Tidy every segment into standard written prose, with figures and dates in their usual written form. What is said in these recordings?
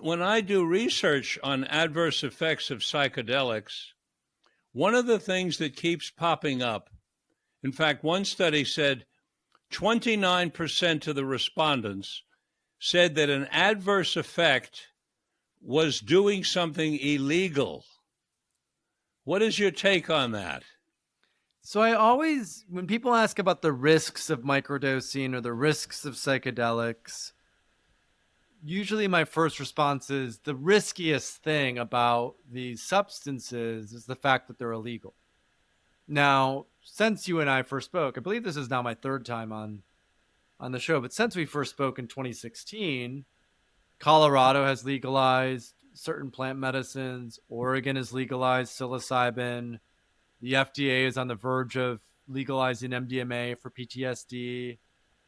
When I do research on adverse effects of psychedelics, one of the things that keeps popping up, in fact, one study said 29% of the respondents said that an adverse effect was doing something illegal. What is your take on that? So I always, when people ask about the risks of microdosing or the risks of psychedelics, usually my first response is the riskiest thing about these substances is the fact that they're illegal. Now, since you and I first spoke, I believe this is now my third time on the show, but since we first spoke in 2016, Colorado has legalized certain plant medicines. Oregon has legalized psilocybin. The FDA is on the verge of legalizing MDMA for PTSD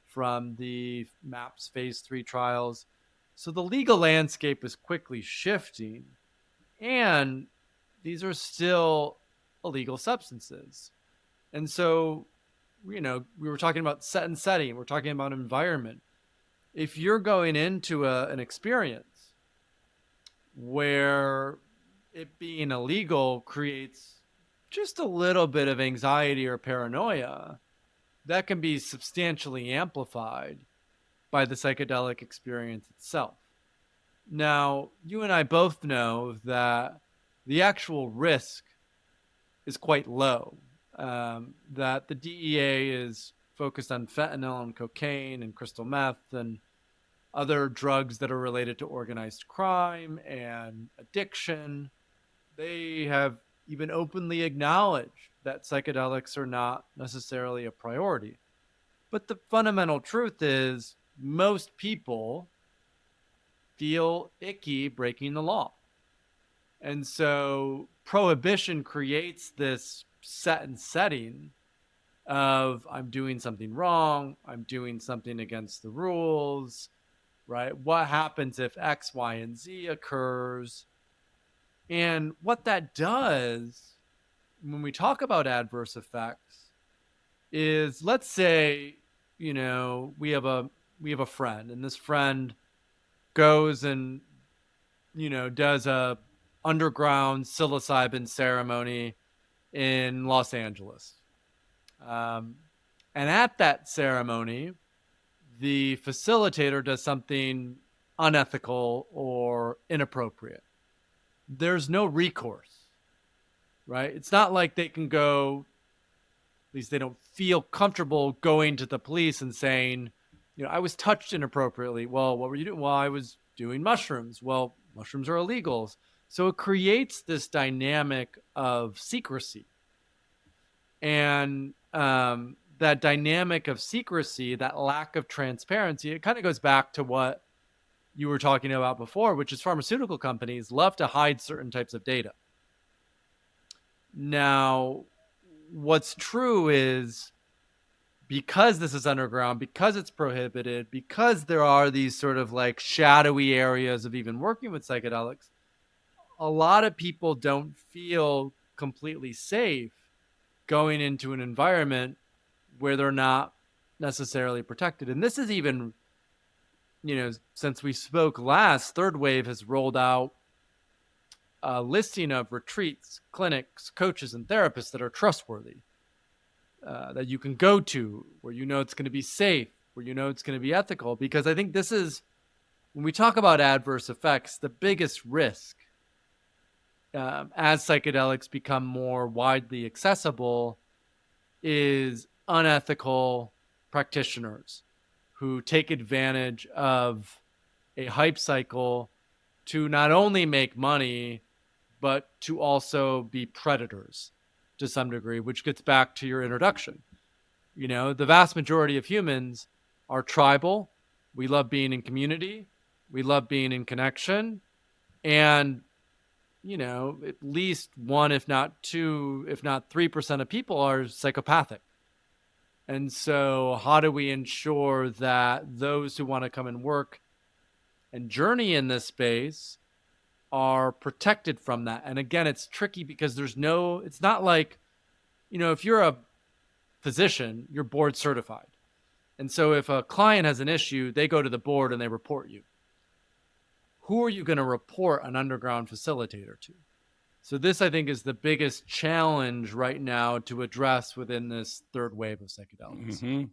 from the MAPS phase 3 trials. So the legal landscape is quickly shifting, and these are still illegal substances. And so, we were talking about set and setting, we're talking about environment. If you're going into an experience where it being illegal creates just a little bit of anxiety or paranoia, that can be substantially amplified by the psychedelic experience itself. Now, you and I both know that the actual risk is quite low, that the DEA is focused on fentanyl and cocaine and crystal meth and other drugs that are related to organized crime and addiction. They have even openly acknowledged that psychedelics are not necessarily a priority. But the fundamental truth is most people feel icky breaking the law. And so prohibition creates this set and setting of I'm doing something wrong, I'm doing something against the rules, right? What happens if X, Y, and Z occurs? And what that does when we talk about adverse effects is, let's say, we have a friend, and this friend goes and does a underground psilocybin ceremony in Los Angeles. Um, and at that ceremony, the facilitator does something unethical or inappropriate. There's no recourse, right? It's not like they can go, at least they don't feel comfortable going to the police and saying, I was touched inappropriately. Well, what were you doing? Well, I was doing mushrooms. Well, mushrooms are illegal. So it creates this dynamic of secrecy. And that dynamic of secrecy, that lack of transparency, it kind of goes back to what you were talking about before, which is pharmaceutical companies love to hide certain types of data. Now, what's true is because this is underground, because it's prohibited, because there are these sort of like shadowy areas of even working with psychedelics, a lot of people don't feel completely safe going into an environment where they're not necessarily protected. And this is even, since we spoke last, Third Wave has rolled out a listing of retreats, clinics, coaches, and therapists that are trustworthy, that you can go to, where it's going to be safe, where it's going to be ethical. Because I think this is, when we talk about adverse effects, the biggest risk as psychedelics become more widely accessible is unethical practitioners who take advantage of a hype cycle to not only make money, but to also be predators to some degree, which gets back to your introduction. The vast majority of humans are tribal. We love being in community. We love being in connection. And, at least one, if not two, if not 3% of people are psychopathic. And so how do we ensure that those who want to come and work and journey in this space are protected from that? And again, it's tricky because it's not like, if you're a physician, you're board certified. And so if a client has an issue, they go to the board and they report you. who are you going to report an underground facilitator to? So this, I think, is the biggest challenge right now to address within this third wave of psychedelics. Mm-hmm.